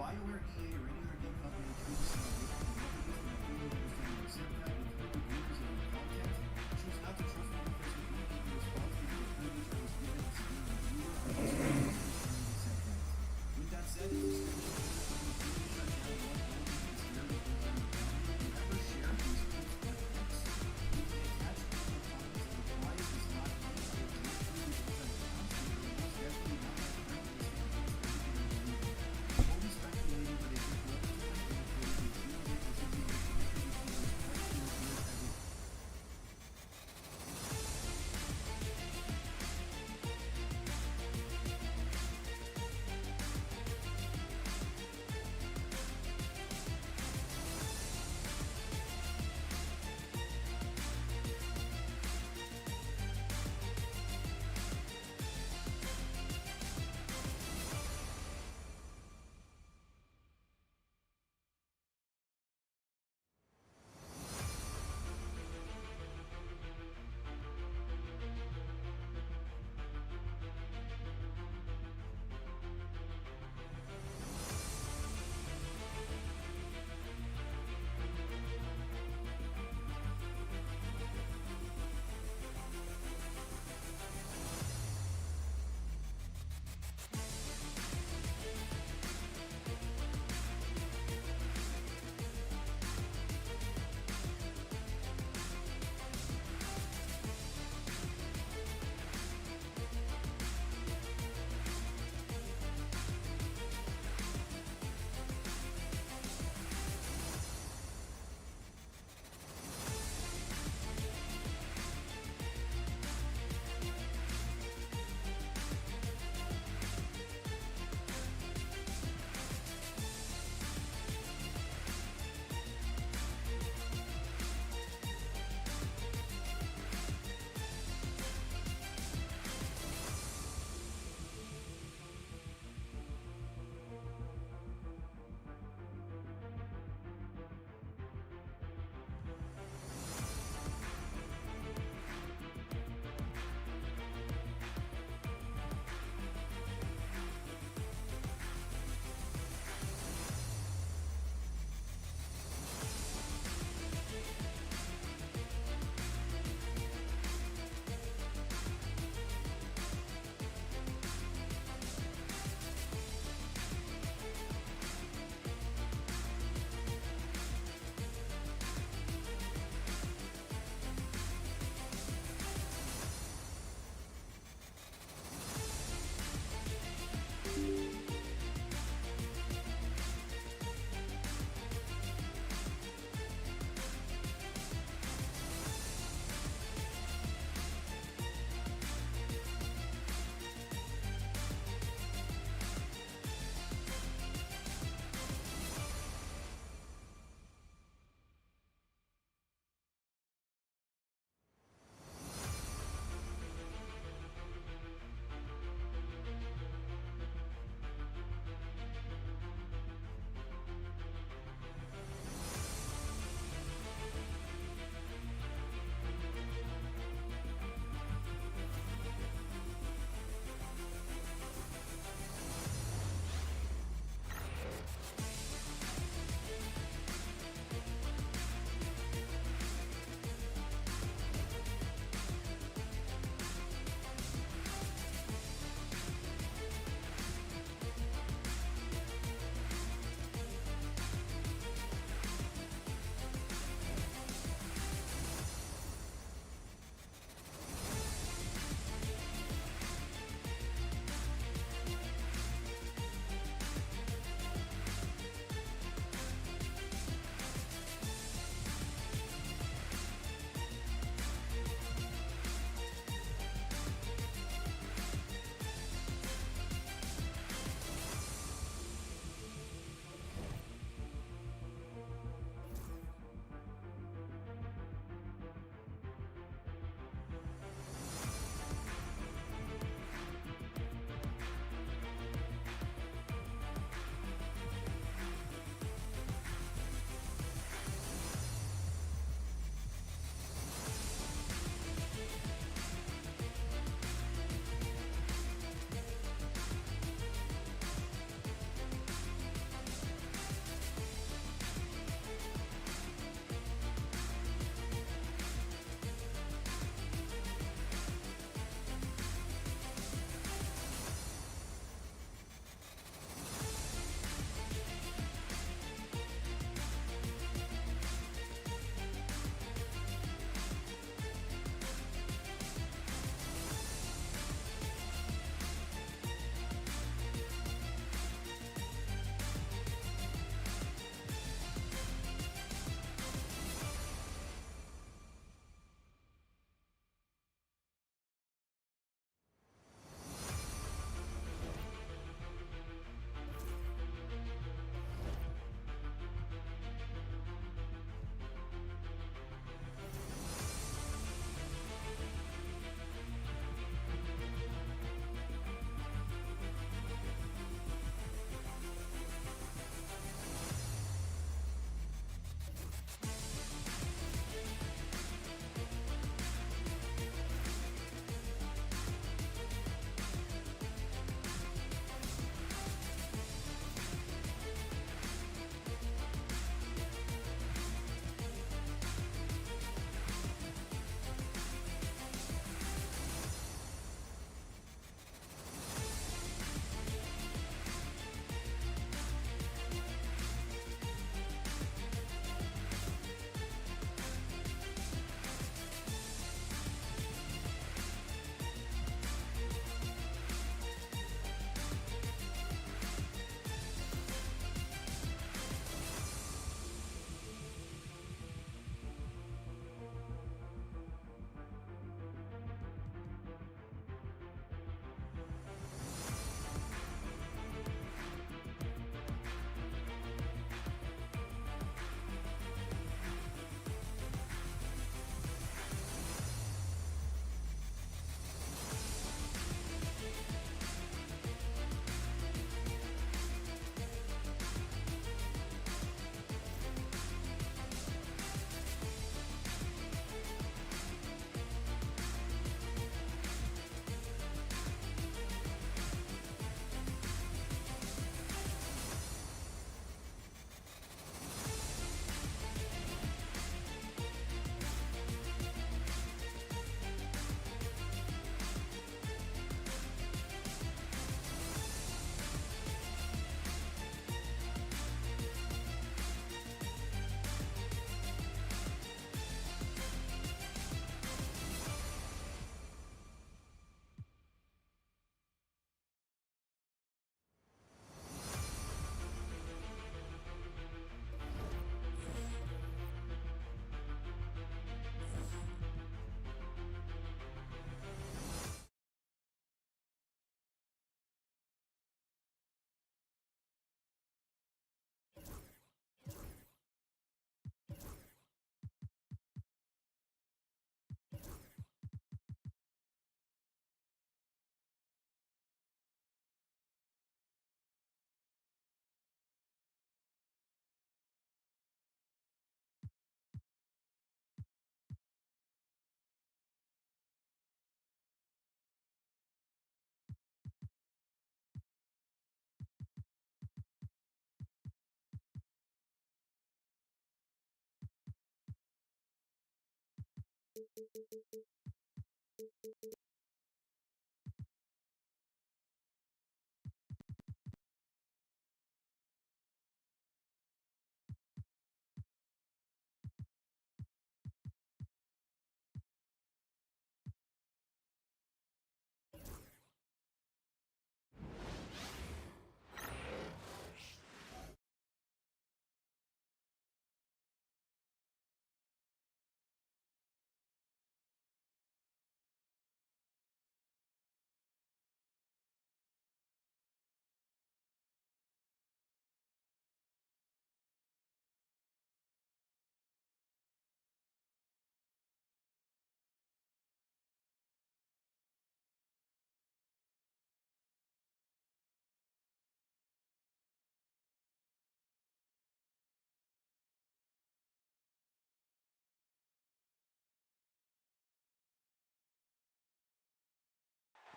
BioWare, EA, or any other game company chooses to choose not to trust one person immediately responsible for the privilege that was given to being a viewer with that said,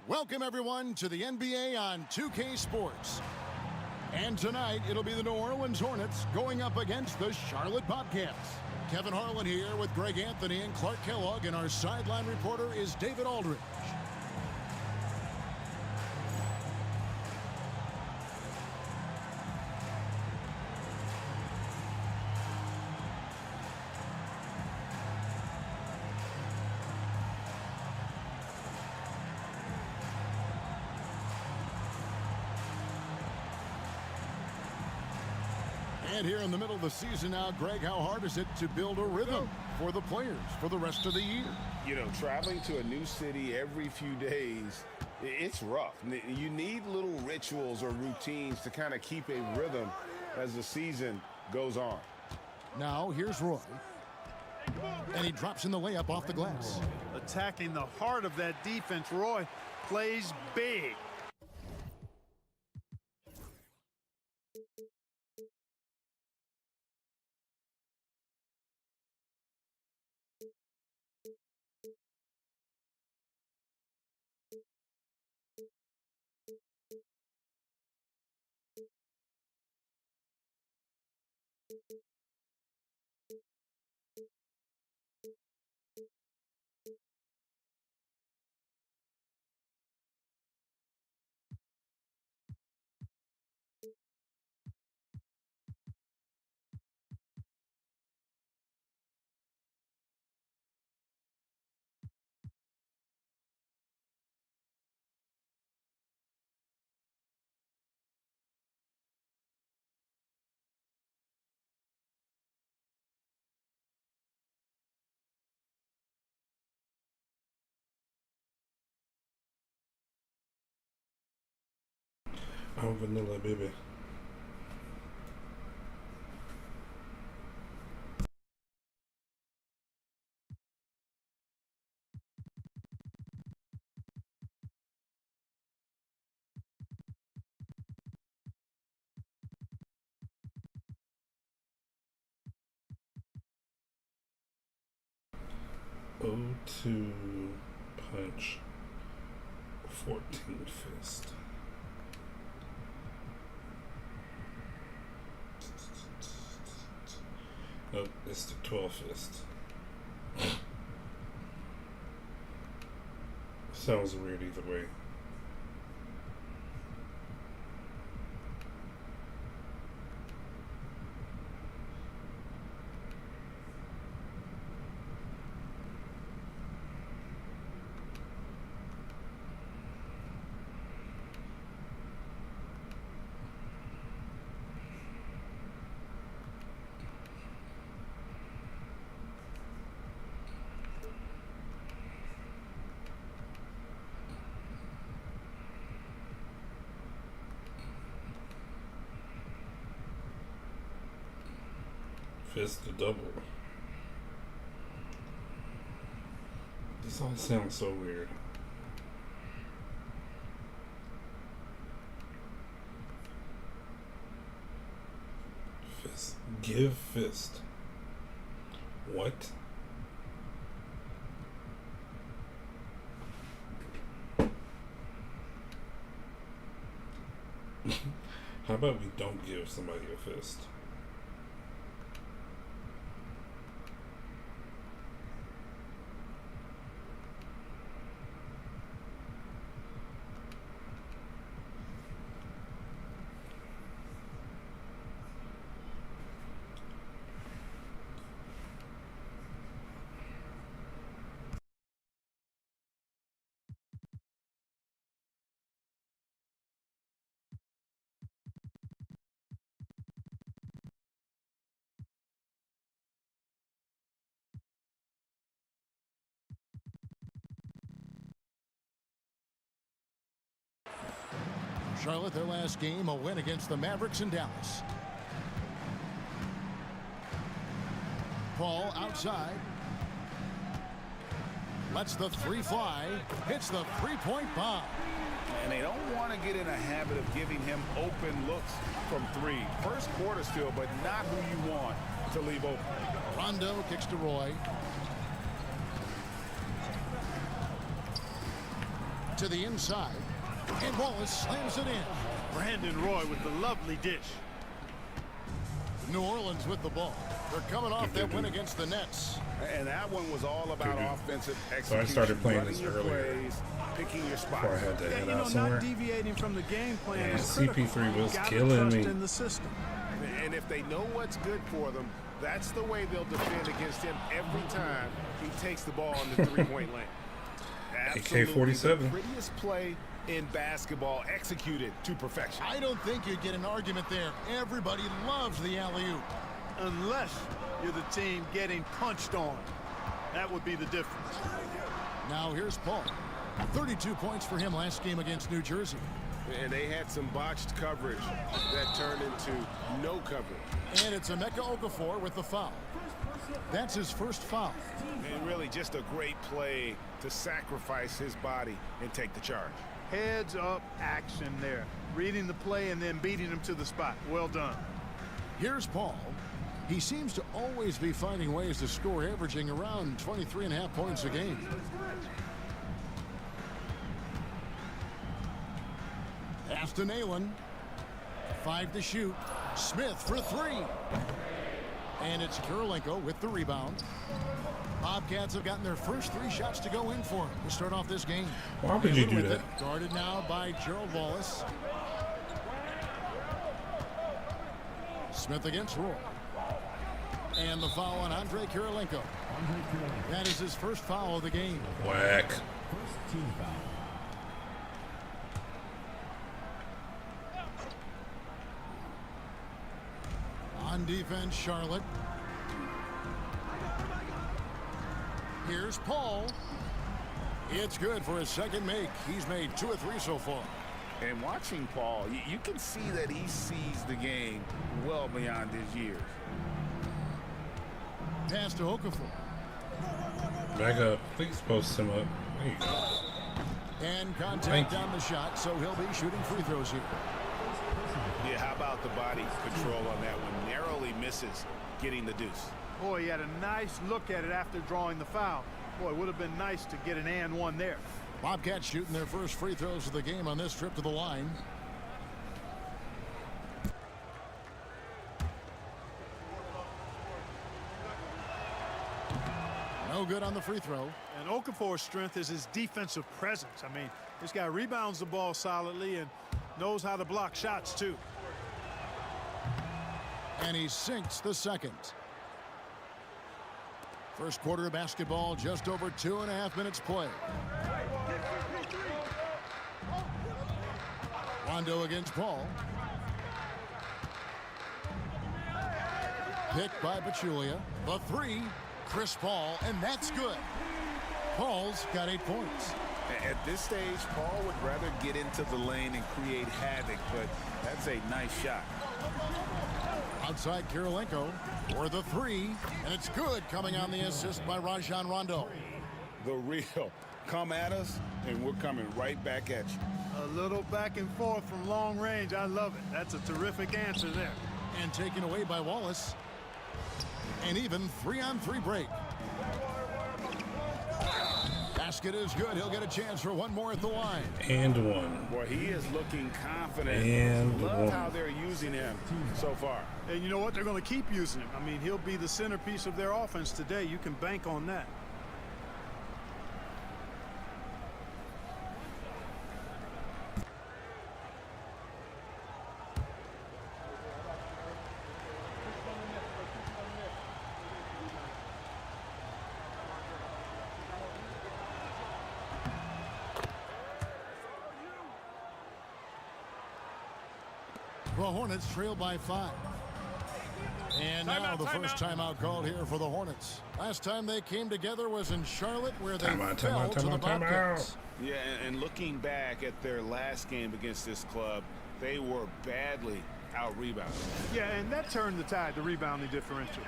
Welcome, everyone, to the NBA on 2K Sports. And tonight, it'll be the New Orleans Hornets going up against the Charlotte Bobcats. Kevin Harlan here with Greg Anthony and Clark Kellogg, and our sideline reporter is David Aldridge. And here in the middle of the season now, Greg, how hard is it to build a rhythm for the players for the rest of the year? You know, traveling to a new city every few days, it's rough. You need little rituals or routines to kind of keep a rhythm as the season goes on. Now, here's Roy. And he drops in the layup off the glass. Attacking the heart of that defense, Roy plays big. I'm vanilla, baby. O2 punch, 14 fist. Nope, it's the 12 fist. Sounds weird either way. Fist to double. This all sounds so weird. Fist. Give fist. What? How about we don't give somebody a fist? Charlotte, their last game, a win against the Mavericks in Dallas. Paul outside. Lets the three fly. Hits the three-point bomb. And they don't want to get in a habit of giving him open looks from three. First quarter still, but not who you want to leave open. Rondo kicks to Roy. To the inside. And Wallace slams it in. Brandon Roy with the lovely dish. New Orleans with the ball. They're coming off that win against the Nets. And that one was all about offensive execution. So I started playing this running your earlier. plays, picking your spots. Before I had to head out Not somewhere. deviating from the game plan. And is critical. CP3 was Gotta killing trust me. in the system. And if they know what's good for them, that's the way they'll defend against him every time he takes the ball in the three-point lane. Absolutely AK-47. the prettiest play in basketball, executed to perfection. I don't think you'd get an argument there. Everybody loves the alley-oop. Unless you're the team getting punched on. That would be the difference. Now here's Paul. 32 points for him last game against New Jersey. And they had some botched coverage that turned into no coverage. And it's Emeka Okafor with the foul. That's his first foul. And really just a great play to sacrifice his body and take the charge. Heads up action there. Reading the play and then beating him to the spot. Well done. Here's Paul. He seems to always be finding ways to score, averaging around 23.5 points a game. Pass to Nalen. 5 to shoot. Smith for 3. And it's Kirilenko with the rebound. Bobcats have gotten their first 3 shots to go in for him to start off this game. Why would you do With that? it, guarded now by Gerald Wallace. Smith against Roy. And the foul on Andre Kirilenko. That is his first foul of the game. Whack. First team foul. On defense, Charlotte. Here's Paul. It's good for his second make. He's made 2 of 3 so far. And watching Paul, you can see that he sees the game well beyond his years. Pass to Okafor. Back up. Please post him up. There you go. And Thank contact you. on the shot, so he'll be shooting free throws here. Yeah, how about the body control on that one? Narrowly misses getting the deuce. Boy, he had a nice look at it after drawing the foul. Boy, it would have been nice to get an and one there. Bobcats shooting their first free throws of the game on this trip to the line. No good on the free throw. And Okafor's strength is his defensive presence. I mean, this guy rebounds the ball solidly and knows how to block shots, too. And he sinks the second. First quarter of basketball, just over 2.5 minutes play. Rondo against Paul. Picked by Pachulia. The 3, Chris Paul, and that's good. Paul's got 8 points. At this stage, Paul would rather get into the lane and create havoc, but that's a nice shot. Outside Kirilenko for the 3, and it's good, coming on the assist by Rajon Rondo. The real. Come at us, and we're coming right back at you. A little back and forth from long range. I love it. That's a terrific answer there. And taken away by Wallace. And even 3-on-3 break. Basket is good. He'll get a chance for one more at the line. And 1. Boy, he is looking confident. And Love 1. how they're using him so far. And you know what? They're going to keep using him. I mean, he'll be the centerpiece of their offense today. You can bank on that. The Hornets trail by 5. And now the first timeout called here for the Hornets. Last time they came together was in Charlotte, where they fell to the Bobcats. Yeah, and looking back at their last game against this club, they were badly out-rebounded. Yeah, and that turned the tide, the rebounding differential.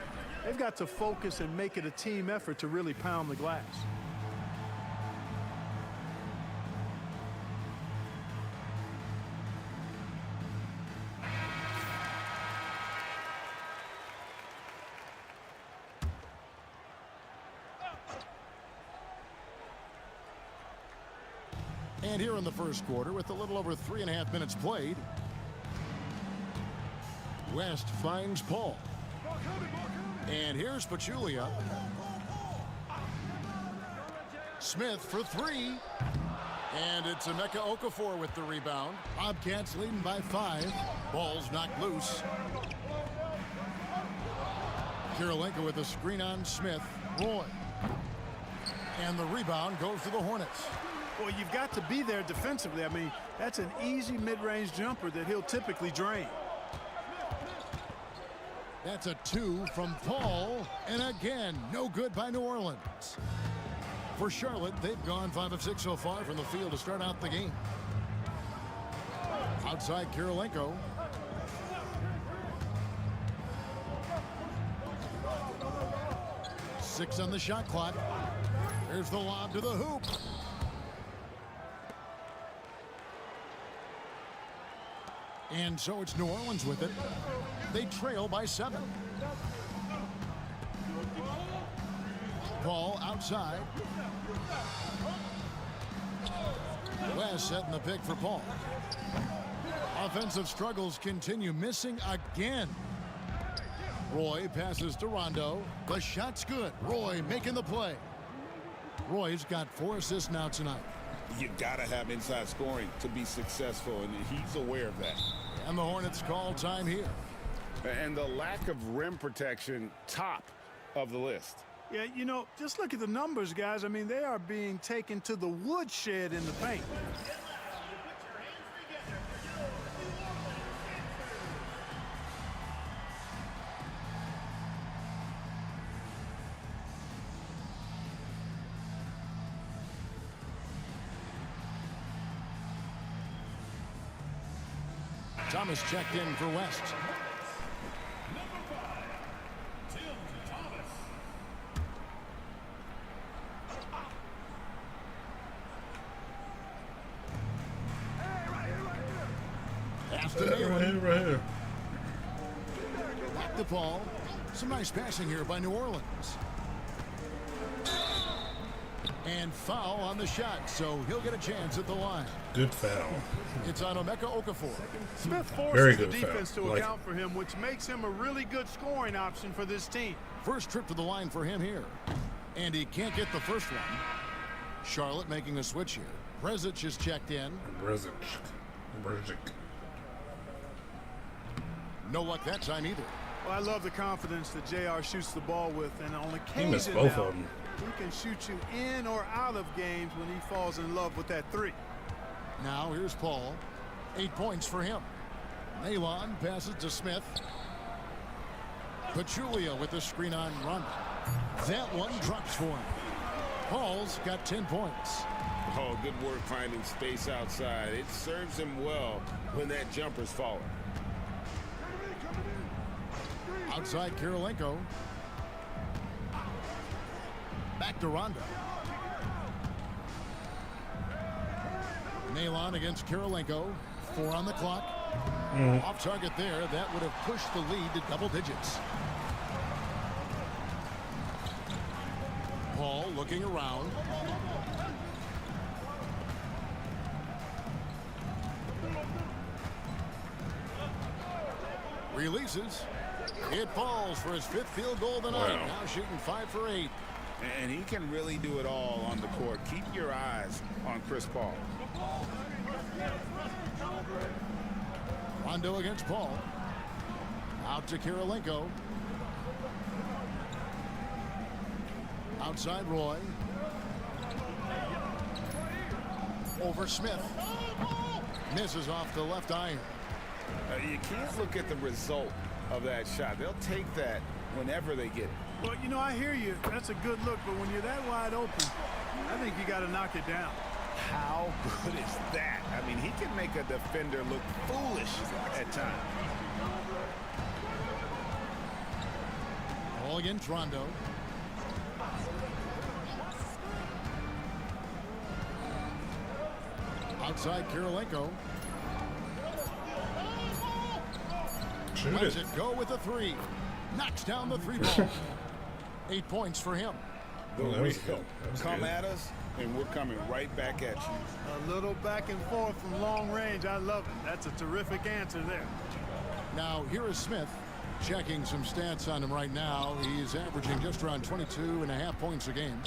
They've got to focus and make it a team effort to really pound the glass. And here in the first quarter, with a little over 3.5 minutes played, West finds Paul. And here's Pachulia. Smith for three. And it's Omeka Okafor with the rebound. Bobcats leading by 5. Ball's knocked loose. Kirilenko with a screen on Smith. Roy. And the rebound goes to the Hornets. Well, you've got to be there defensively. I mean, that's an easy mid-range jumper that he'll typically drain. That's a 2 from Paul. And again, no good by New Orleans. For Charlotte, they've gone 5 of 6 so far from the field to start out the game. Outside Kirilenko. Six on the shot clock. Here's the lob to the hoop. And so it's New Orleans with it. They trail by 7. Paul outside. West setting the pick for Paul. Offensive struggles continue, missing again. Roy passes to Rondo. The shot's good. Roy making the play. Roy's got 4 assists now tonight. You gotta have inside scoring to be successful, and he's aware of that. And the Hornets call time here. And the lack of rim protection, top of the list. Yeah, you know, just look at the numbers, guys. I mean, they are being taken to the woodshed in the paint. Thomas checked in for West. Right here. Back to Paul. Some nice passing here by New Orleans. And foul on the shot, so he'll get a chance at the line. Good foul. It's on Omeka Okafor. Smith Very forces the good defense foul. to Like account for him, which makes him a really good scoring option for this team. First trip to the line for him here. And he can't get the first one. Charlotte making a switch here. Brzic is checked in. Brzic. No luck that time either. Well, I love the confidence that JR shoots the ball with, and on occasion He missed both now, of them. he can shoot you in or out of games when he falls in love with that 3. Now here's Paul. 8 points for him. Nalon passes to Smith. Pachulia with the screen on Rondo. That one drops for him. Paul's got 10 points. Oh, good work finding space outside. It serves him well when that jumper's falling. Outside Kirilenko. Back to Rondo. Nalon against Kirilenko. 4 on the clock. Off target there. That would have pushed the lead to double digits. Paul looking around. Releases. It falls for his 5th field goal of the night. Wow. Now shooting 5 for 8. And he can really do it all on the court. Keep your eyes on Chris Paul. Rondo against Paul. Out to Kirilenko. Outside Roy. Over Smith. Misses off the left iron. You can't look at the result of that shot. They'll take that whenever they get it. Well, you know, I hear you. That's a good look, but when you're that wide open, I think you got to knock it down. How good is that? I mean, he can make a defender look foolish at times. Ball against Rondo. Outside Kirilenko. Lets it go with a three. Knocks down the three ball. 8 points for him. Well, that was good. Come at us, and we're coming right back at you. A little back and forth from long range. I love it. That's a terrific answer there. Now, here is Smith. Checking some stats on him right now. He's averaging just around 22.5 points a game.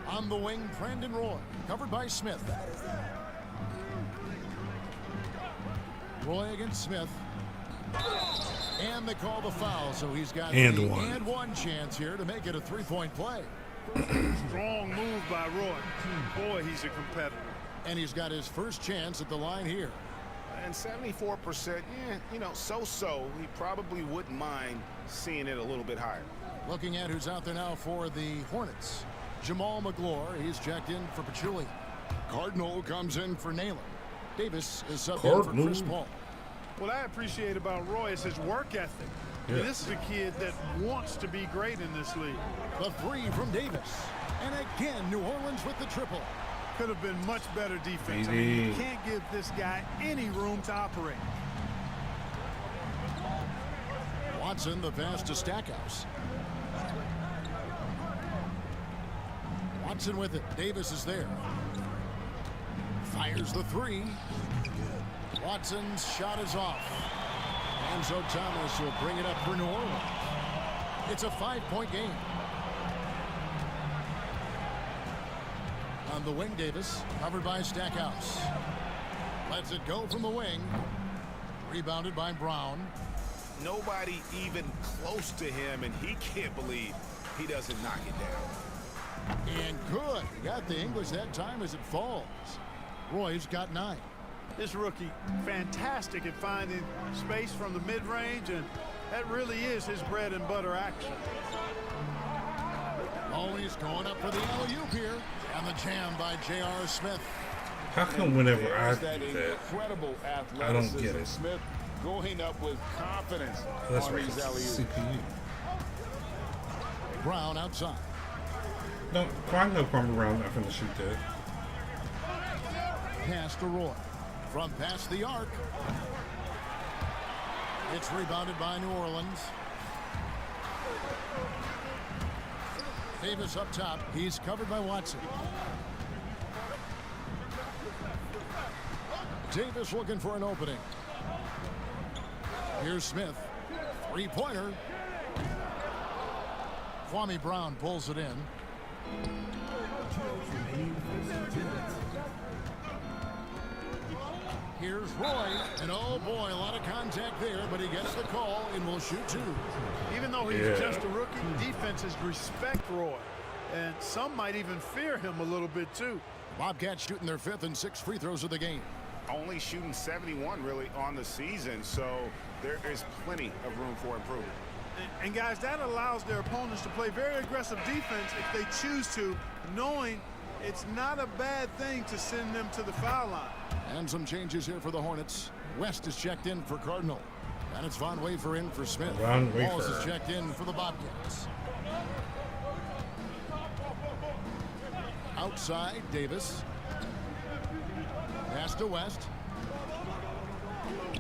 On the wing, Brandon Roy. Covered by Smith. Roy against Smith. And they call the foul, so he's got one chance here to make it a three-point play. Strong move by Roy. Boy, he's a competitor. And he's got his first chance at the line here. And 74%, you know, so-so. He probably wouldn't mind seeing it a little bit higher. Looking at who's out there now for the Hornets. Jamal McGlure, he's checked in for Pachulia. Cardinal comes in for Naylor. Davis is subbed in for Chris Paul. What I appreciate about Roy is his work ethic. Yeah. This is a kid that wants to be great in this league. The three from Davis. And again, New Orleans with the triple. Could have been much better defense. I mean, you can't give this guy any room to operate. Watson, the pass to Stackhouse. Watson with it. Davis is there. Fires the three. Watson's shot is off. Enzo Thomas will bring it up for New Orleans. It's a 5-point game. On the wing, Davis, covered by Stackhouse. Lets it go from the wing. Rebounded by Brown. Nobody even close to him, and he can't believe he doesn't knock it down. And good. Got the English that time as it falls. Roy's got 9. This rookie, fantastic at finding space from the mid-range, and that really is his bread and butter action. Always going up for the alley-oop here. And the jam by J.R. Smith. How come whenever I do that, incredible I don't get it? Smith going up with confidence That's on right. these alley-oops. CPU. Brown outside. No, I know Kwame Brown not finna shoot that. Pass to Roy. From past the arc. It's rebounded by New Orleans. Davis up top. He's covered by Watson. Davis looking for an opening. Here's Smith. Three-pointer. Kwame Brown pulls it in. Here's Roy, and oh boy, a lot of contact there, but he gets the call and will shoot 2. Even though he's just a rookie, defenses respect Roy, and some might even fear him a little bit too. Bobcats shooting their 5th and 6th free throws of the game. Only shooting 71 really on the season, so there is plenty of room for improvement. And guys, that allows their opponents to play very aggressive defense if they choose to, knowing it's not a bad thing to send them to the foul line. And some changes here for the Hornets. West is checked in for Cardinal. And it's Von Wafer in for Smith. Walls is checked in for the Bobcats. Outside, Davis. Pass to West.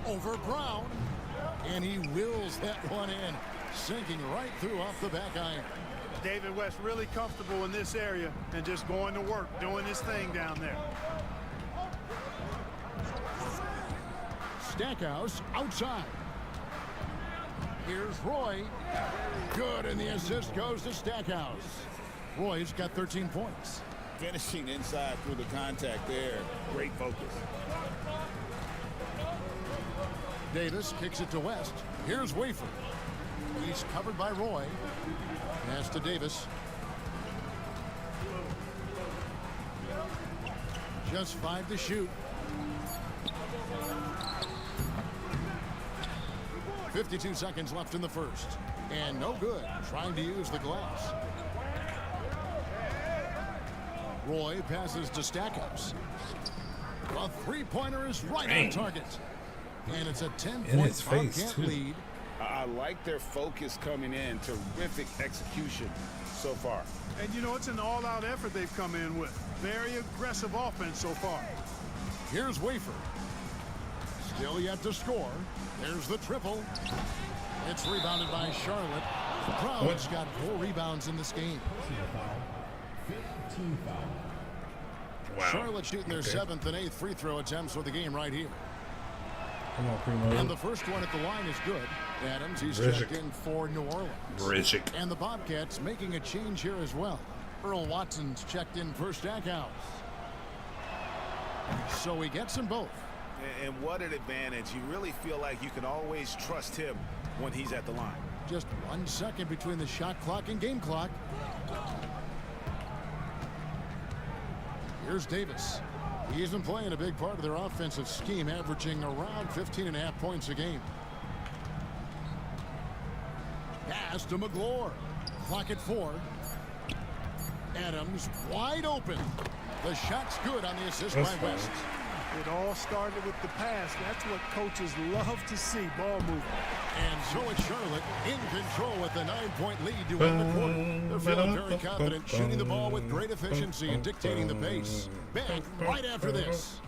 Over Brown. And he wills that one in. Sinking right through off the back iron. David West really comfortable in this area and just going to work, doing his thing down there. Stackhouse outside. Here's Roy. Good, and the assist goes to Stackhouse. Roy's got 13 points. Finishing inside through the contact there. Great focus. Davis kicks it to West. Here's Wafer. He's covered by Roy. Pass to Davis. Just 5 to shoot. 52 seconds left in the first. And no good, trying to use the glass. Roy passes to Stackhouse. A three-pointer is right on target. And it's a 10-point Bobcat lead. I like their focus coming in. Terrific execution so far. And, you know, it's an all-out effort they've come in with. Very aggressive offense so far. Here's Wafer. Still yet to score. There's the triple. It's rebounded by Charlotte. Brown's got 4 rebounds in this game. Wow. Charlotte shooting their 7th and 8th free throw attempts for the game right here. Come on, Primo. And the first one at the line is good. Adams, he's checked in for New Orleans. And the Bobcats making a change here as well. Earl Watson's checked in for Stackhouse. So he gets them both. And what an advantage. You really feel like you can always trust him when he's at the line. Just 1 second between the shot clock and game clock. Here's Davis. He's been playing a big part of their offensive scheme, averaging around 15.5 points a game. Pass to McGlure. Clock at 4. Adams wide open. The shot's good on the assist by West. It all started with the pass. That's what coaches love to see, ball movement. And so it's Charlotte in control with a 9-point lead to end the quarter. They're feeling very confident, shooting the ball with great efficiency and dictating the pace. Back right after this.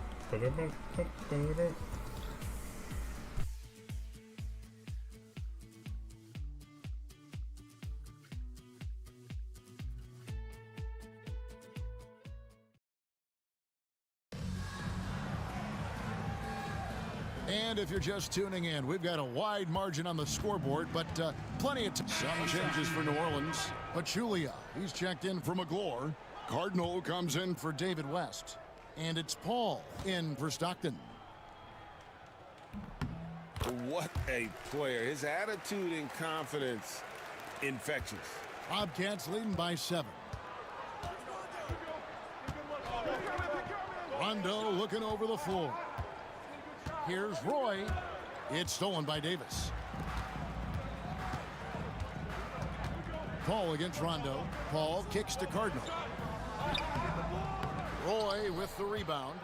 And if you're just tuning in, we've got a wide margin on the scoreboard, but plenty of some changes for New Orleans. Pachulia, he's checked in for McGlure. Cardinal comes in for David West. And it's Paul in for Stockton. What a player. His attitude and confidence, infectious. Bobcats leading by 7. Rondo looking over the floor. Here's Roy. It's stolen by Davis. Paul against Rondo. Paul kicks to Cardinal. Roy with the rebound.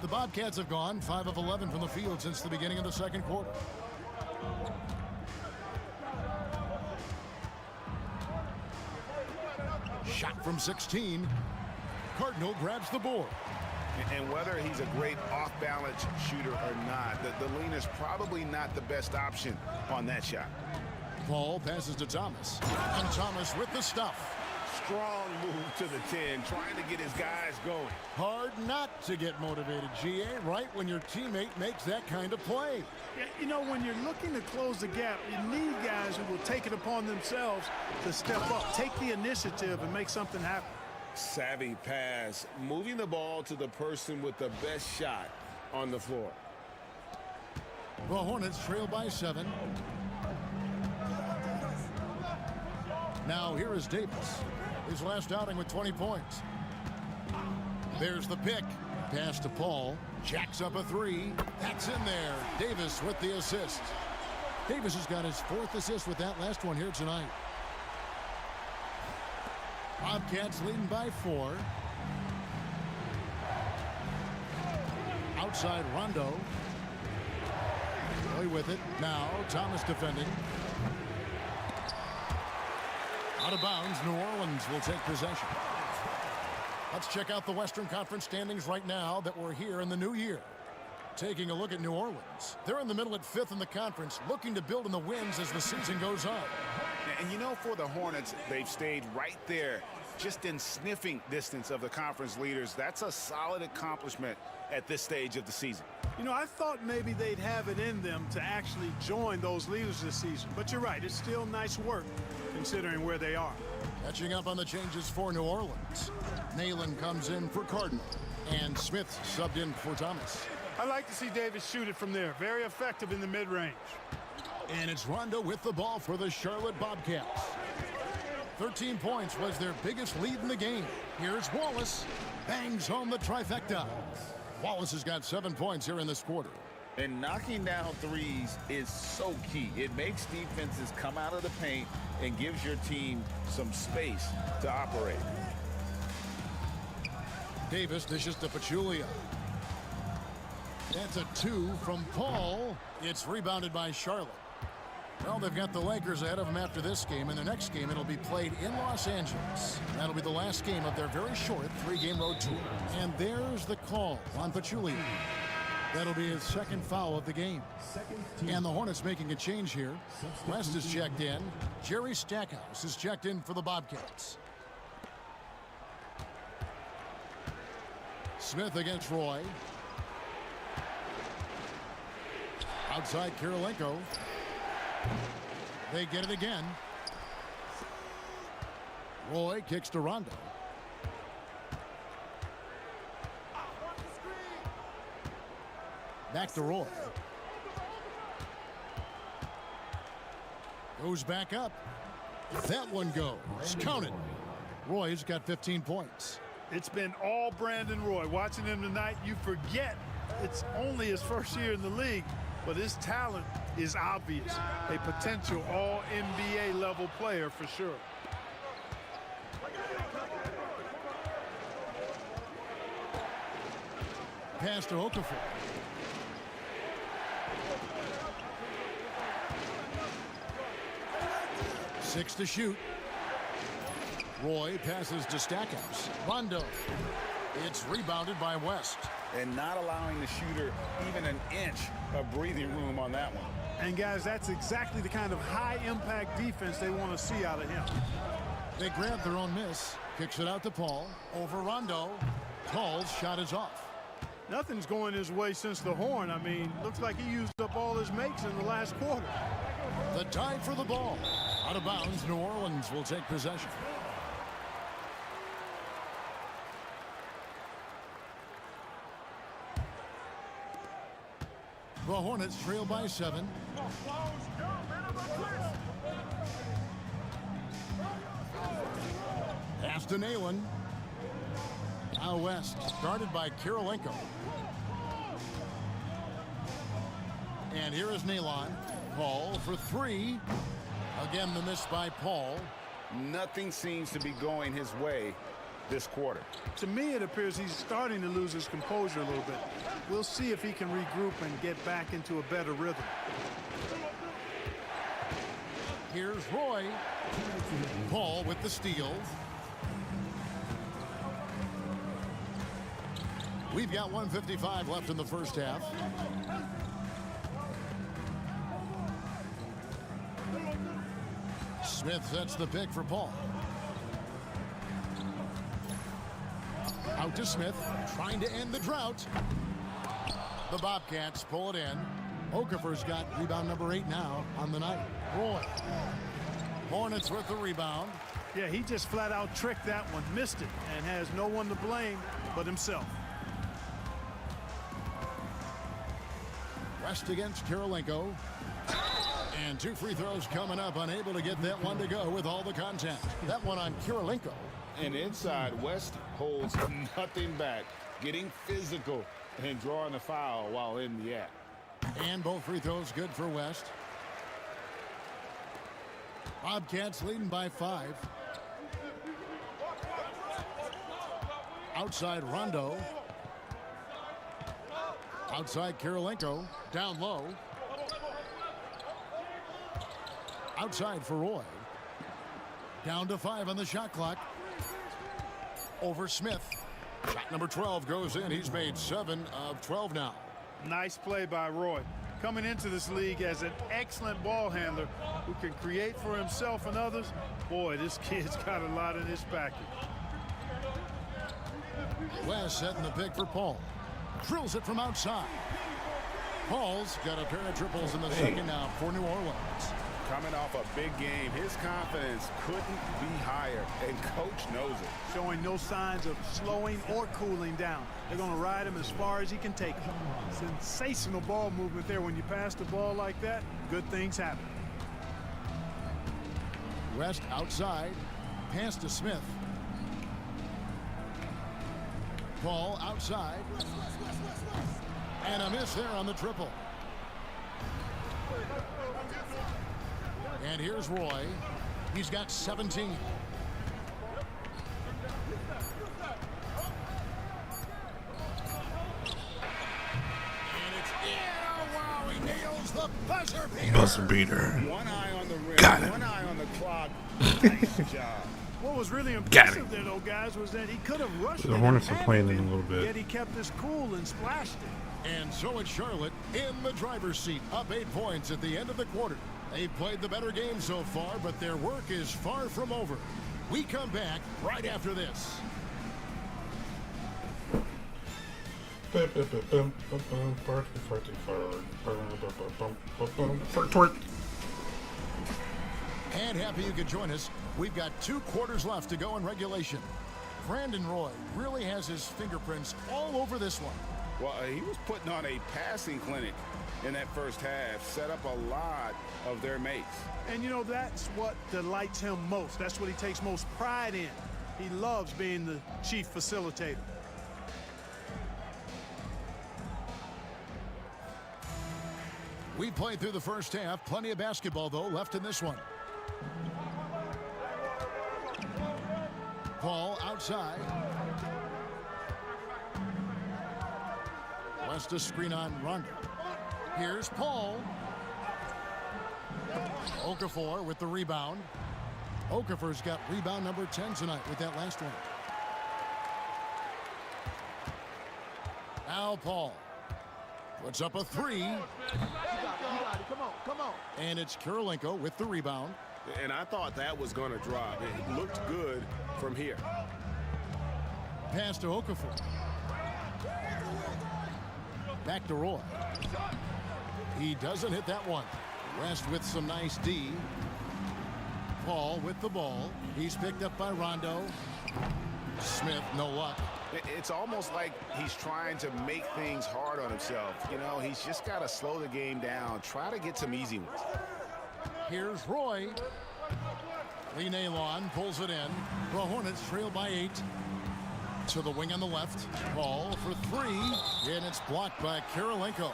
The Bobcats have gone 5 of 11 from the field since the beginning of the second quarter. Shot from 16. Cardinal grabs the board. And whether he's a great off-balance shooter or not, the lean is probably not the best option on that shot. Paul passes to Thomas. And Thomas with the stuff. Strong move to the 10, trying to get his guys going. Hard not to get motivated, GA, right when your teammate makes that kind of play. Yeah, you know, when you're looking to close the gap, you need guys who will take it upon themselves to step up, take the initiative, and make something happen. Savvy pass, moving the ball to the person with the best shot on the floor. The Hornets trail by 7. Now here is Davis. His last outing with 20 points. There's the pick. Pass to Paul. Jacks up a 3. That's in there. Davis with the assist. Davis has got his 4th assist with that last one here tonight. Bobcats leading by 4. Outside Rondo. Roy with it. Now Thomas defending. Out of bounds, New Orleans will take possession. Let's check out the Western Conference standings right now that we're here in the new year. Taking a look at New Orleans. They're in the middle at 5th in the conference, looking to build on the wins as the season goes on. And you know, for the Hornets, they've stayed right there, just in sniffing distance of the conference leaders. That's a solid accomplishment at this stage of the season. You know, I thought maybe they'd have it in them to actually join those leaders this season. But you're right, it's still nice work considering where they are. Catching up on the changes for New Orleans. Nalen comes in for Cardinal. And Smith subbed in for Thomas. I like to see Davis shoot it from there. Very effective in the mid-range. And it's Rondo with the ball for the Charlotte Bobcats. 13 points was their biggest lead in the game. Here's Wallace. Bangs home the trifecta. Wallace has got 7 points here in this quarter. And knocking down threes is so key. It makes defenses come out of the paint and gives your team some space to operate. Davis dishes to Pachulia. That's a 2 from Paul. It's rebounded by Charlotte. Well, they've got the Lakers ahead of them after this game. And the next game, it'll be played in Los Angeles. That'll be the last game of their very short 3-game road tour. And there's the call on Pachulia. That'll be his second foul of the game. And the Hornets making a change here. West is checked in. Jerry Stackhouse is checked in for the Bobcats. Smith against Roy. Outside Kirilenko. They get it again. Roy kicks to Rondo. Back to Roy. Goes back up. That one goes. Counted. Roy's got 15 points. It's been all Brandon Roy. Watching him tonight, you forget it's only his first year in the league, but his talent is obvious. A potential all-NBA level player for sure. Pass to Okafor. Six to shoot. Roy passes to Stackhouse. Rondo. It's rebounded by West. And not allowing the shooter even an inch of breathing room on that one. And guys, that's exactly the kind of high-impact defense they want to see out of him. They grab their own miss. Kicks it out to Paul. Over Rondo. Paul's shot is off. Nothing's going his way since the horn. I mean, looks like he used up all his makes in the last quarter. The tie for the ball. Out of bounds, New Orleans will take possession. The Hornets trail by 7. Pass to Nalen. Now West, started by Kirilenko. And here is Nalen. Paul for 3. Again, the miss by Paul. Nothing seems to be going his way this quarter. To me, it appears he's starting to lose his composure a little bit. We'll see if he can regroup and get back into a better rhythm. Here's Roy. Paul with the steal. We've got 1:55 left in the first half. Smith sets the pick for Paul. Out to Smith, trying to end the drought. The Bobcats pull it in. Okafor's got rebound number 8 now on the night. Roy. Hornets with the rebound. Yeah, he just flat out tricked that one, missed it, and has no one to blame but himself. West against Kirilenko. And 2 free throws coming up, unable to get that one to go with all the contact. That one on Kirilenko. And inside, West holds nothing back, getting physical and drawing a foul while in the act. And both free throws good for West. Bobcats leading by 5. Outside Rondo. Outside Kirilenko. Down low. Outside for Roy. Down to 5 on the shot clock. Over Smith. Shot number 12 goes in. He's made 7 of 12 now. Nice play by Roy. Coming into this league as an excellent ball handler who can create for himself and others. Boy, this kid's got a lot in his package. West setting the pick for Paul. Drills it from outside. Paul's got a pair of triples in the second now for New Orleans. Coming off a big game, his confidence couldn't be higher, and coach knows it. Showing no signs of slowing or cooling down. They're going to ride him as far as he can take him. Sensational ball movement there. When you pass the ball like that, good things happen. West outside. Pass to Smith. Paul outside. And a miss there on the triple. And here's Roy. He's got 17. And it's in. Oh, wow. He nails the buzzer beater. Buzzer beater. One eye on the rim, Got it. one eye on the clock. Nice job. What was really Got impressive it. there, though, guys, was that he could have rushed The it Hornets and are playing handled in a it, little bit. Yet he kept his cool and splashed it. And so it's Charlotte in the driver's seat, up 8 points at the end of the quarter. They've played the better game so far, but their work is far from over. We come back right after this. And happy you could join us. We've got 2 quarters left to go in regulation. Brandon Roy really has his fingerprints all over this one. Well, he was putting on a passing clinic in that first half, set up a lot of their mates. And, you know, that's what delights him most. That's what he takes most pride in. He loves being the chief facilitator. We played through the first half. Plenty of basketball, though, left in this one. Paul outside. West a screen on Rondo. Here's Paul. Okafor with the rebound. Okafor's got rebound number 10 tonight with that last one. Now Paul puts up a 3. Come on. And it's Kirilenko with the rebound. And I thought that was going to drop. It looked good from here. Pass to Okafor. Back to Roy. He doesn't hit that one. West with some nice D. Paul with the ball. He's picked up by Rondo. Smith, no luck. It's almost like he's trying to make things hard on himself. You know, he's just got to slow the game down. Try to get some easy ones. Here's Roy. Lee Nalon pulls it in. The Hornets trail by 8. To the wing on the left. Ball for 3. And it's blocked by Kirilenko.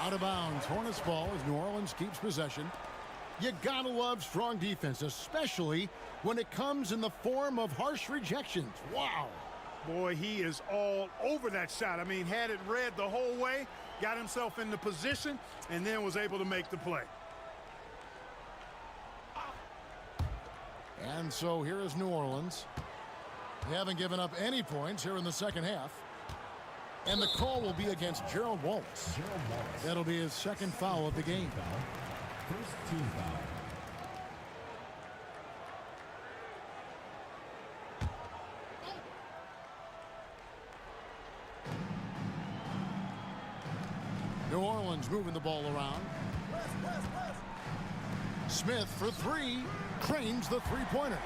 Out of bounds. Hornets ball as New Orleans keeps possession. You gotta love strong defense, especially when it comes in the form of harsh rejections. Wow. Boy, he is all over that shot. I mean, had it read the whole way, got himself in the position, and then was able to make the play. And so here is New Orleans. They haven't given up any points here in the second half. And the call will be against Gerald Wallace. That'll be his second foul of the game. First team foul. New Orleans moving the ball around. Smith for 3. Cranes the three-pointer.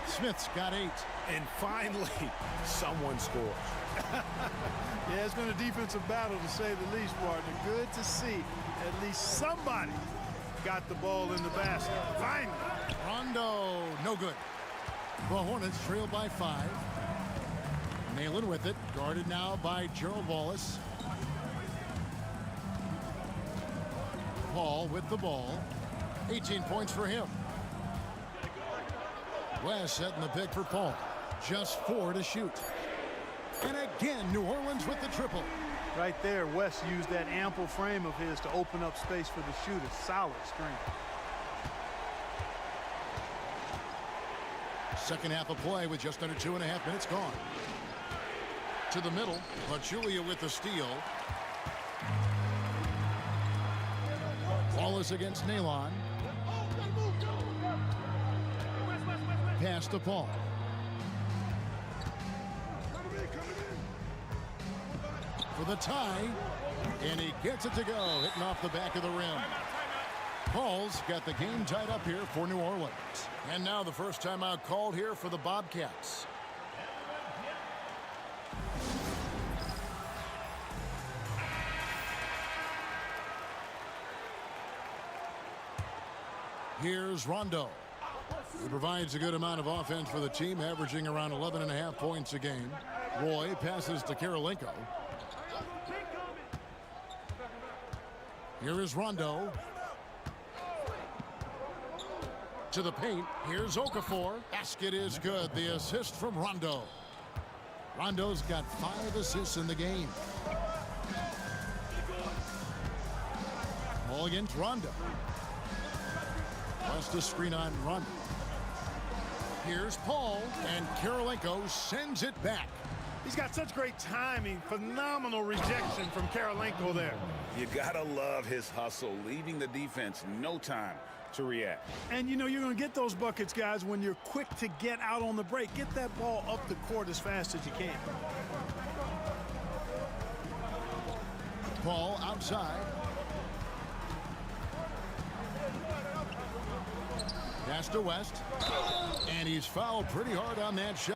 Smith's got 8. And finally, someone scores. Yeah, it's been a defensive battle, to say the least, partner. Good to see at least somebody got the ball in the basket. Finally. Rondo, no good. The Hornets trail by 5. Nalen with it. Guarded now by Gerald Wallace. Paul with the ball. 18 points for him. West setting the pick for Paul. Just 4 to shoot. And again, New Orleans with the triple. Right there, West used that ample frame of his to open up space for the shooter. Solid screen. Second half of play with just under 2.5 minutes gone. To the middle, Pachulia with the steal. Wallace against Nalon. Pass to Paul. For the tie, and he gets it to go, hitting off the back of the rim. Paul's got the game tied up here for New Orleans. And now the first timeout called here for the Bobcats. Here's Rondo. He provides a good amount of offense for the team, averaging around 11.5 points a game. Roy passes to Kirilenko. Here is Rondo. To the paint. Here's Okafor. Basket is good. The assist from Rondo. Rondo's got 5 assists in the game. Ball against Rondo. West a screen on Rondo. Here's Paul, and Karolinko sends it back. He's got such great timing. Phenomenal rejection from Karolinko there. You gotta love his hustle, leaving the defense no time to react. And you know you're going to get those buckets, guys, when you're quick to get out on the break. Get that ball up the court as fast as you can. Paul outside. Pass to West. And he's fouled pretty hard on that shot.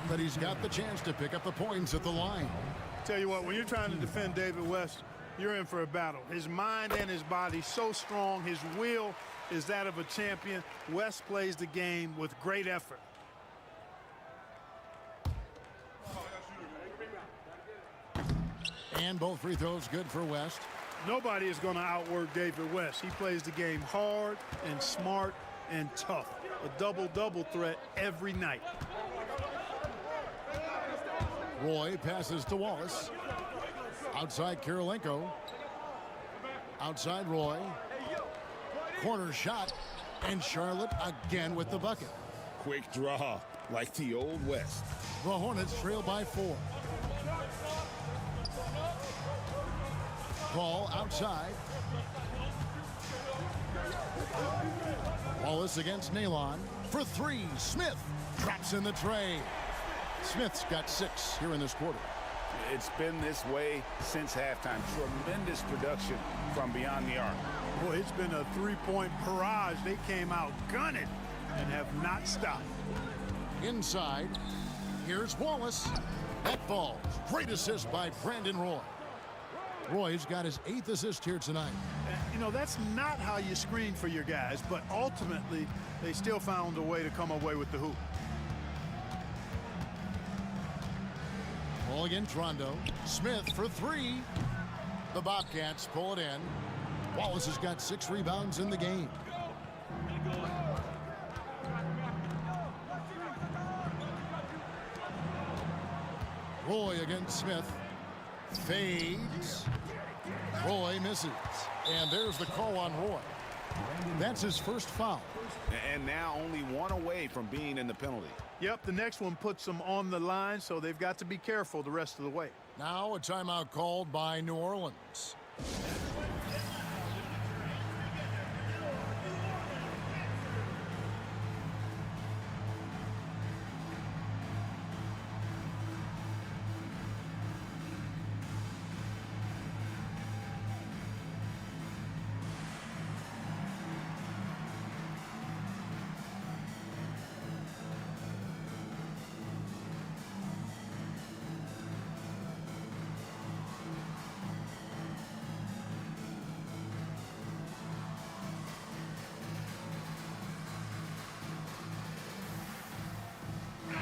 But he's got the chance to pick up the points at the line. Tell you what, when you're trying to defend David West, you're in for a battle. His mind and his body so strong. His will is that of a champion. West plays the game with great effort. And both free throws good for West. Nobody is going to outwork David West. He plays the game hard and smart and tough. A double-double threat every night. Roy passes to Wallace. Outside Karolinko. Outside Roy. Corner shot. And Charlotte again with the bucket. Quick draw, like the old West. The Hornets trail by 4. Ball outside. Wallace against Nalon. For 3, Smith drops in the tray. Smith's got 6 here in this quarter. It's been this way since halftime. Tremendous production from beyond the arc. Boy, it's been a three-point barrage. They came out gunning and have not stopped. Inside, here's Wallace. That ball, great assist by Brandon Roy. Roy's got his 8th assist here tonight. You know, that's not how you screen for your guys, but ultimately, they still found a way to come away with the hoop. Ball against Rondo. Smith for 3. The Bobcats pull it in. Wallace has got 6 rebounds in the game. Roy against Smith. Fades. Roy misses. And there's the call on Roy. That's his first foul. And now only 1 away from being in the penalty. Yep, the next one puts them on the line, so they've got to be careful the rest of the way. Now a timeout called by New Orleans.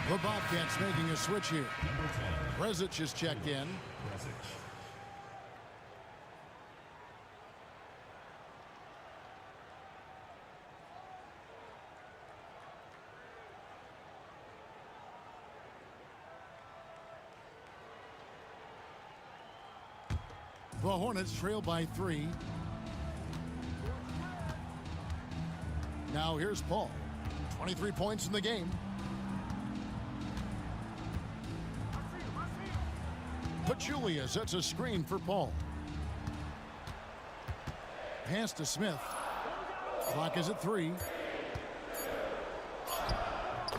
The Bobcats making a switch here. Rezic is checked in. The Hornets trail by 3. Now here's Paul. 23 points in the game. Pachulia sets a screen for Paul. Pass to Smith. Clock is at 3.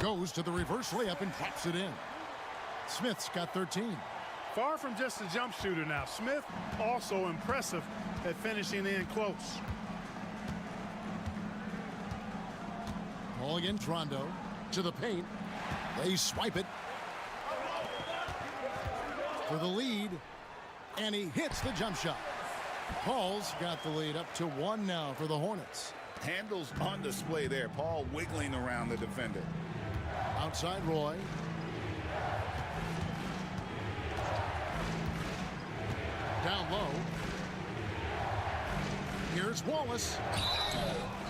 Goes to the reverse layup and drops it in. Smith's got 13. Far from just a jump shooter now. Smith also impressive at finishing in close. Ball against Rondo. To the paint. They swipe it. For the lead. And he hits the jump shot. Paul's got the lead up to 1 now for the Hornets. Handles on display there. Paul wiggling around the defender. Outside Roy. Down low. Here's Wallace.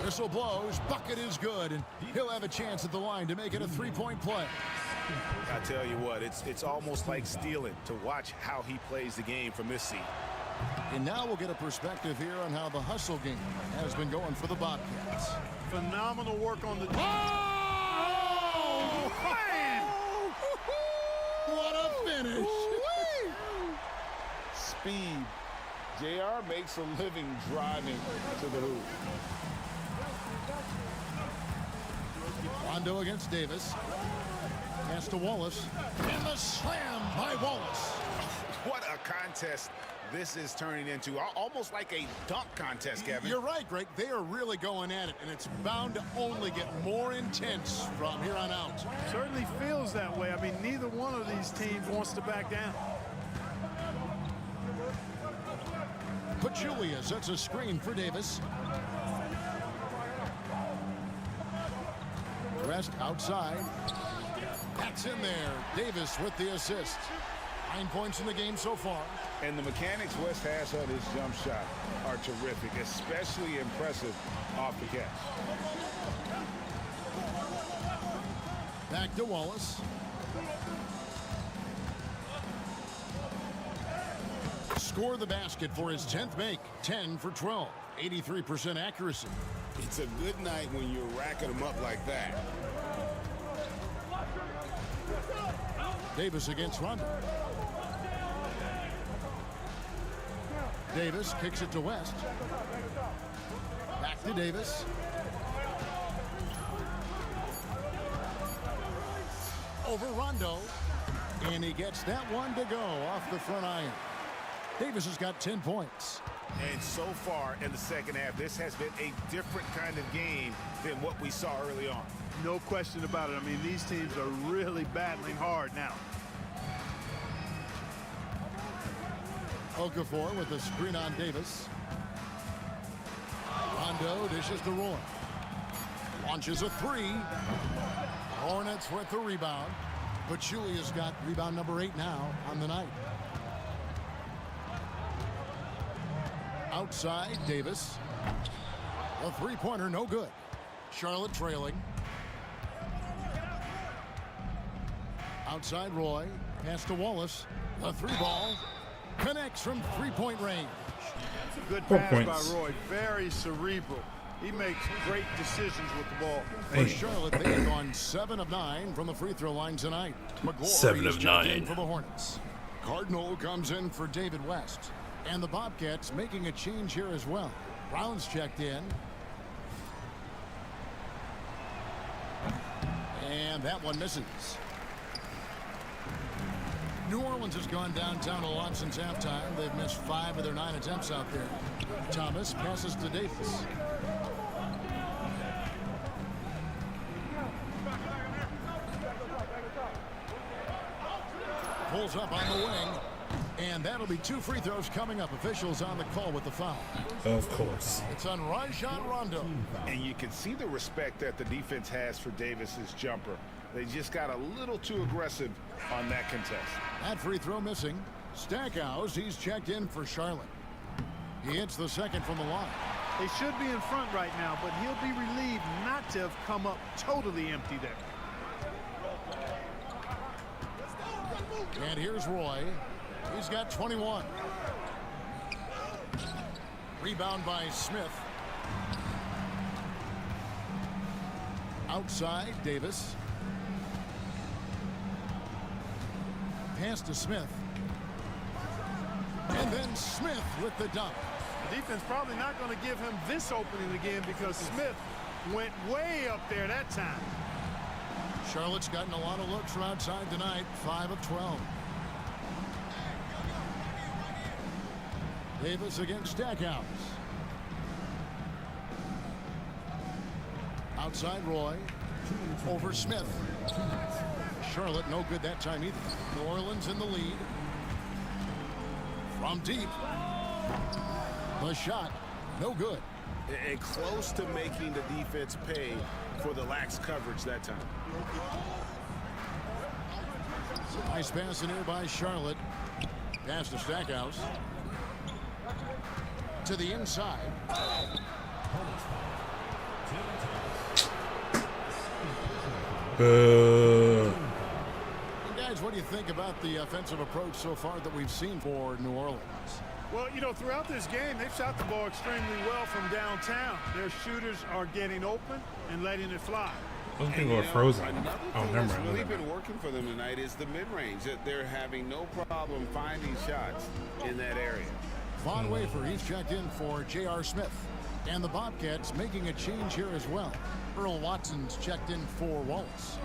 Whistle blows. Bucket is good. And he'll have a chance at the line to make it a 3-point play. I tell you what, it's almost like stealing to watch how he plays the game from this seat. And now we'll get a perspective here on how the hustle game has been going for the Bobcats. Phenomenal work on the... Oh! Man! What a finish! Speed. JR makes a living driving to the hoop. Rondo against Davis. Pass to Wallace. And the slam by Wallace. What a contest this is turning into. Almost like a dunk contest, Kevin. You're right, Greg. They are really going at it, and it's bound to only get more intense from here on out. Certainly feels that way. I mean, neither one of these teams wants to back down. Pachulia sets a screen for Davis. Rest outside. That's in there. Davis with the assist. 9 points in the game so far. And the mechanics West has on his jump shot are terrific, especially impressive off the catch. Back to Wallace. Score the basket for his 10th make. 10 for 12. 83% accuracy. It's a good night when you're racking them up like that. Davis against Rondo. Davis kicks it to West. Back to Davis. Over Rondo. And he gets that one to go off the front iron. Davis has got 10 points. And so far in the second half, this has been a different kind of game than what we saw early on. No question about it. I mean, these teams are really battling hard now. Okafor with the screen on Davis. Rondo dishes to Roy. Launches a 3. Hornets with the rebound. But Julia's got rebound number 8 now on the night. Outside, Davis. A three-pointer, no good. Charlotte trailing. Outside, Roy. Pass to Wallace. A 3-ball. Connects from three-point range. Good 4 pass points. by Roy. Very cerebral. He makes great decisions with the ball. For Charlotte, they have gone 7 of 9 from the free throw line tonight. McGlory 7 is of checked 9 in for the Hornets. Cardinal comes in for David West. And the Bobcats making a change here as well. Brown's checked in. And that one misses. New Orleans has gone downtown a lot since halftime. They've missed 5 of their 9 attempts out there. Thomas passes to Davis. Pulls up on the wing. And that'll be 2 free throws coming up. Officials on the call with the foul. Of course. It's on Rajon Rondo. And you can see the respect that the defense has for Davis's jumper. They just got a little too aggressive on that contest. That free throw missing. Stackhouse, he's checked in for Charlotte. He hits the second from the line. They should be in front right now, but he'll be relieved not to have come up totally empty there. And here's Roy. He's got 21. Rebound by Smith. Outside, Davis. Pass to Smith. And then Smith with the dunk. The defense probably not going to give him this opening again because Smith went way up there that time. Charlotte's gotten a lot of looks from outside tonight, 5 of 12. Davis against Stackhouse. Outside Roy. Over Smith. Charlotte no good that time either. New Orleans in the lead. From deep. The shot, no good. And close to making the defense pay for the lax coverage that time. Nice pass in here by Charlotte. Pass to Stackhouse. To the inside. And guys, what do you think about the offensive approach so far that we've seen for New Orleans? Well, you know, throughout this game, they've shot the ball extremely well from downtown. Their shooters are getting open and letting it fly. Those people are frozen. Another Oh, thing never that's mind. really been working for them tonight is the mid-range. That they're having no problem finding shots in that area. Von Wafer, he's checked in for J.R. Smith. And the Bobcats making a change here as well. Earl Watson's checked in for Wallace.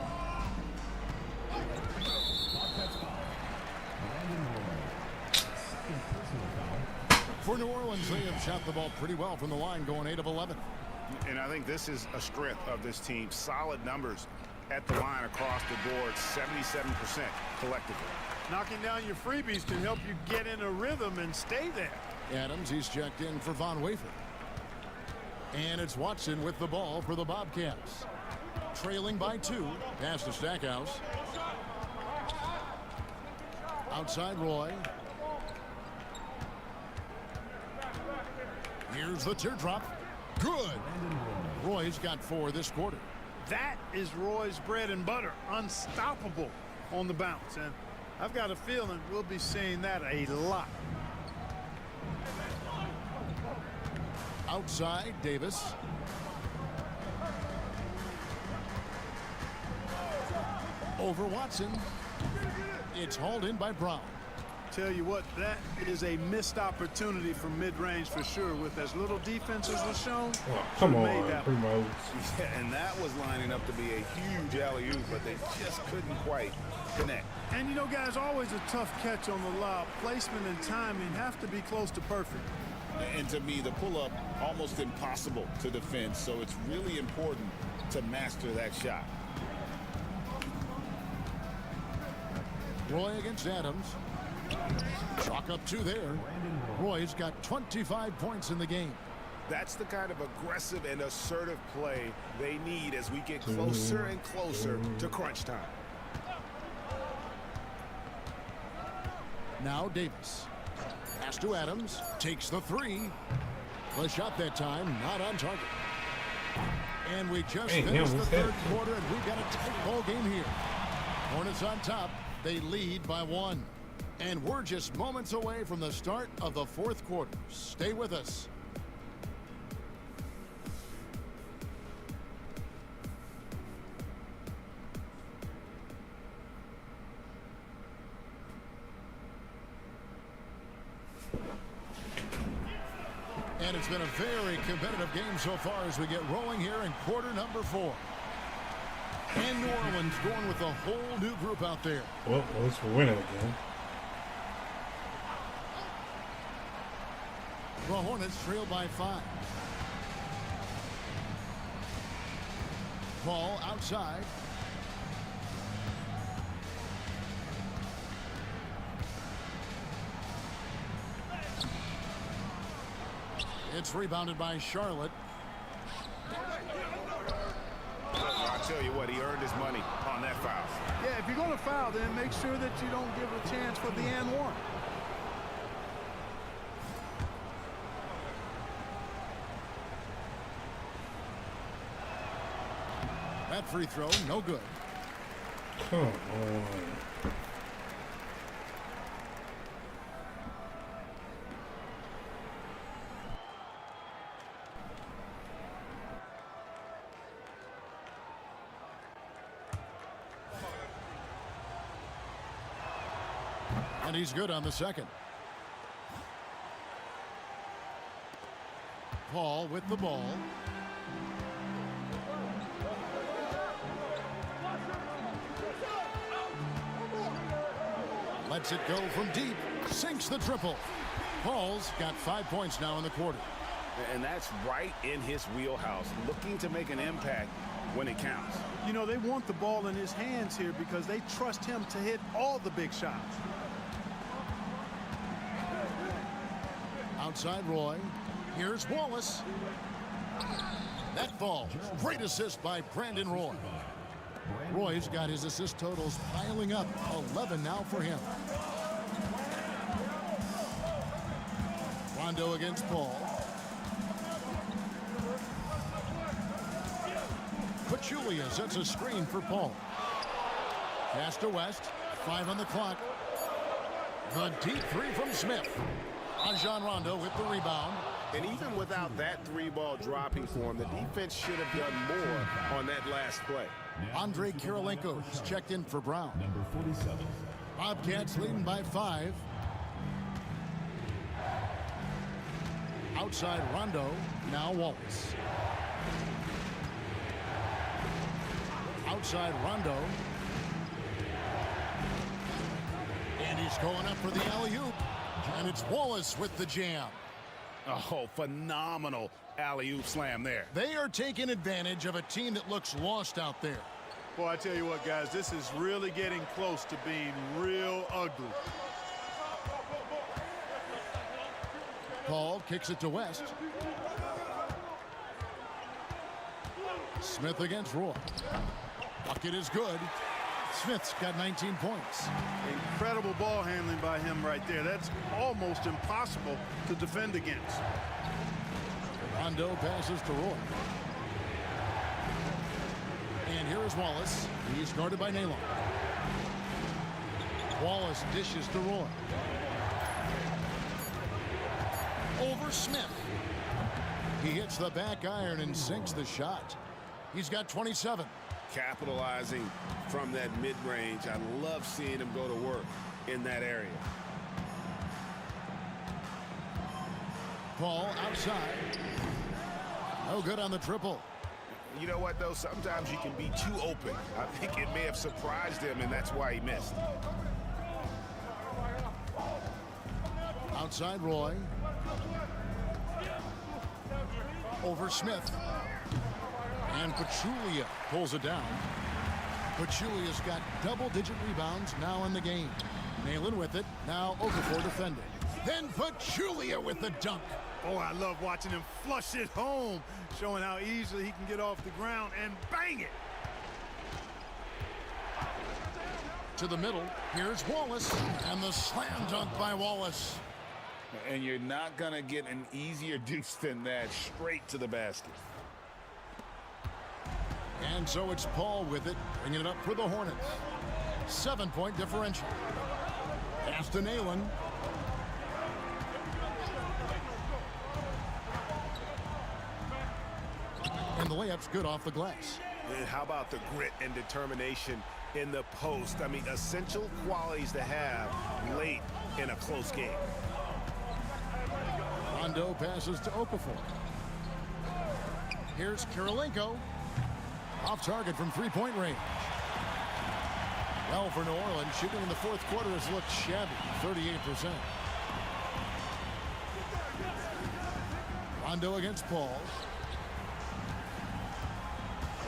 For New Orleans, they have shot the ball pretty well from the line, going 8 of 11. And I think this is a strength of this team. Solid numbers at the line across the board, 77% collectively. Knocking down your freebies can help you get in a rhythm and stay there. Adams, he's checked in for Von Wafer. And it's Watson with the ball for the Bobcats. Trailing by 2. Pass to Stackhouse. Outside Roy. Here's the teardrop. Good. Roy's got 4 this quarter. That is Roy's bread and butter. Unstoppable on the bounce. And I've got a feeling we'll be seeing that a lot. Outside, Davis. Over Watson. It's hauled in by Brown. Tell you what, that is a missed opportunity from mid-range for sure. With as little defense as was shown, Oh, come should've made on, that Primo. Yeah, and that was lining up to be a huge alley-oop, but they just couldn't quite connect. And you know, guys, always a tough catch on the lob. Placement and timing have to be close to perfect. And to me, the pull-up almost impossible to defend, so it's really important to master that shot. Roy against Adams. Chalk up 2 there. Roy's got 25 points in the game. That's the kind of aggressive and assertive play they need as we get closer and closer to crunch time. Now Davis. Pass to Adams. Takes the 3. The shot that time not on target. And we just finished the third quarter, and we've got a tight ball game here. Hornets on top. They lead by 1. And we're just moments away from the start of the fourth quarter. Stay with us. And it's been a very competitive game so far as we get rolling here in quarter number 4. And New Orleans going with a whole new group out there. Well, at least we're winning again. The Hornets trail by 5. Ball outside. It's rebounded by Charlotte. I'll tell you what, he earned his money on that foul. Yeah, if you're going to foul, then make sure that you don't give a chance for the and one. That free throw, no good. Come on. And he's good on the second. Paul with the ball. Lets it go from deep. Sinks the triple. Paul's got 5 points now in the quarter. And that's right in his wheelhouse, looking to make an impact when it counts. You know, they want the ball in his hands here because they trust him to hit all the big shots. Outside Roy. Here's Wallace. That falls. Great assist by Brandon Roy. Roy's got his assist totals piling up. 11 now for him. Rondo against Paul. Pachulia sets a screen for Paul. Pass to West. 5 on the clock. The deep three from Smith. Rajon Rondo with the rebound. And even without that three-ball dropping for him, the defense should have done more on that last play. Andrei Kirilenko is checked in for Brown. Number 47. Bobcats leading by 5. Outside Rondo, now Wallace. Outside Rondo. And he's going up for the alley-oop. And it's Wallace with the jam. Oh, phenomenal alley-oop slam there. They are taking advantage of a team that looks lost out there. Boy, I tell you what, guys, this is really getting close to being real ugly. Paul kicks it to West. Smith against Roy. Bucket is good. Smith's got 19 points. Incredible ball handling by him right there. That's almost impossible to defend against. Rondo passes to Roy. And here is Wallace. He's guarded by Nalon. Wallace dishes to Roy. Over Smith. He hits the back iron and sinks the shot. He's got 27. Capitalizing from that mid-range. I love seeing him go to work in that area. Paul outside. No good on the triple. You know what, though? Sometimes you can be too open. I think it may have surprised him, and that's why he missed. Outside Roy. Over Smith. And Pachulia pulls it down. Pachulia's got double-digit rebounds now in the game. Nalon with it. Now Okafor defending. Then Pachulia with the dunk. Oh, I love watching him flush it home, showing how easily he can get off the ground and bang it. To the middle. Here's Wallace. And the slam dunk by Wallace. And you're not going to get an easier deuce than that, straight to the basket. And so it's Paul with it, bringing it up for the Hornets. 7-point differential. Pass to Nalon. And the layup's good off the glass. And how about the grit and determination in the post? I mean, essential qualities to have late in a close game. Rondo passes to Okafor. Here's Kirilenko. Off target from three-point range. Well, for New Orleans, shooting in the fourth quarter has looked shabby, 38%. Rondo against Paul.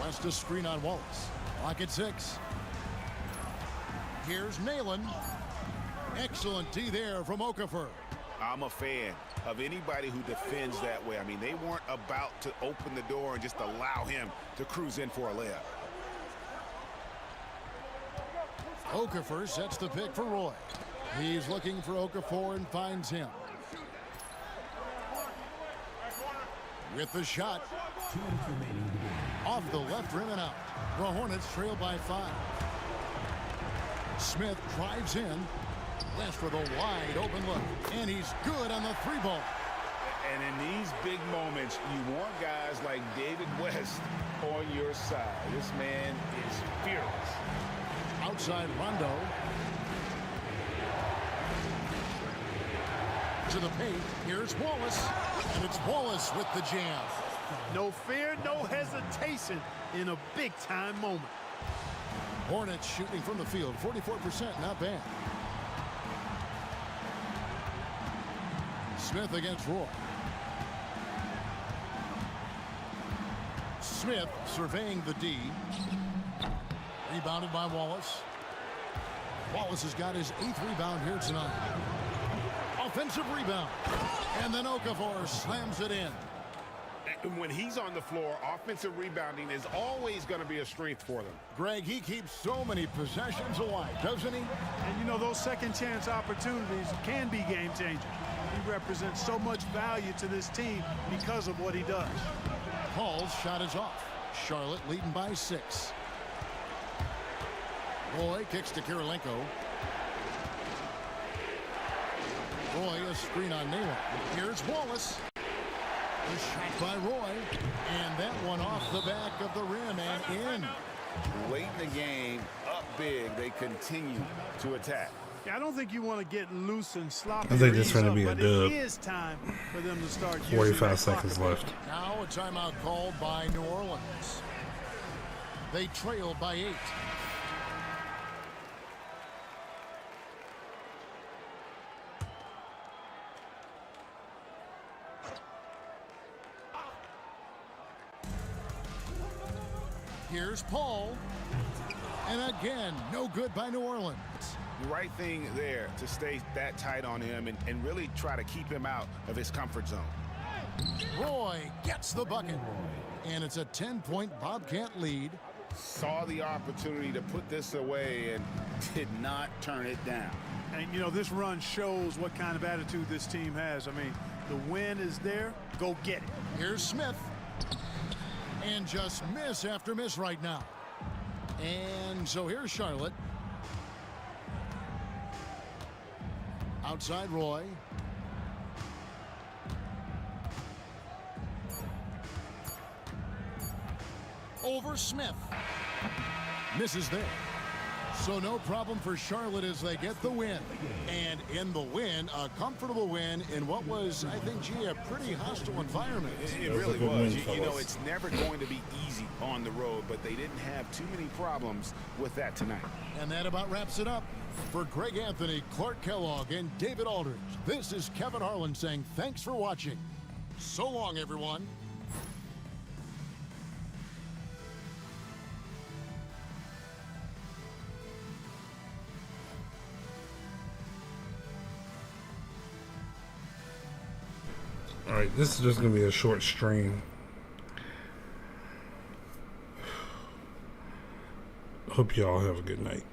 West a screen on Wallace. Clock at 6. Here's Nalon. Excellent D there from Okafor. I'm a fan of anybody who defends that way. I mean, they weren't about to open the door and just allow him to cruise in for a layup. Okafor sets the pick for Roy. He's looking for Okafor and finds him. With the shot. 2 minutes remaining. Off the left rim and out. The Hornets trail by 5. Smith drives in. West with a wide open look. And he's good on the 3-ball. And in these big moments, you want guys like David West on your side. This man is fearless. Outside Rondo. into the paint. Here's Wallace, and it's Wallace with the jam. No fear, no hesitation in a big-time moment. Hornets shooting from the field, 44%, not bad. Smith against Roy. Smith surveying the D. Rebounded by Wallace. Wallace has got his 8th rebound here tonight. Offensive rebound. And then Okafor slams it in. And when he's on the floor, offensive rebounding is always going to be a strength for them. Greg, he keeps so many possessions alive, doesn't he? And you know, those second chance opportunities can be game changers. He represents so much value to this team because of what he does. Paul's shot is off. Charlotte leading by 6. Roy kicks to Kirilenko. Roy, a screen on Naylor. Here's Wallace. The shot by Roy. And that one off the back of the rim and in. Late in the game, up big, they continue to attack. Yeah, I don't think you want to get loose and sloppy. I think this is going to be a but dub. It is time for them to start 45 seconds left. Now a timeout called by New Orleans. They trail by 8. Here's Paul. And again, no good by New Orleans. The right thing there to stay that tight on him and really try to keep him out of his comfort zone. Roy gets the bucket. And it's a 10-point Bobcat lead. Saw the opportunity to put this away and did not turn it down. And, you know, this run shows what kind of attitude this team has. I mean, the win is there. Go get it. Here's Smith. And just miss after miss right now. And so here's Charlotte. Outside Roy. Over Smith. Misses there. So no problem for Charlotte as they get the win. And in the win, a comfortable win in what was, I think, gee, a pretty hostile environment. It really was. You know, it's never going to be easy on the road, but they didn't have too many problems with that tonight. And that about wraps it up. For Greg Anthony, Clark Kellogg, and David Aldridge, this is Kevin Harlan saying thanks for watching. So long, everyone. Alright, this is just going to be a short stream. Hope y'all have a good night.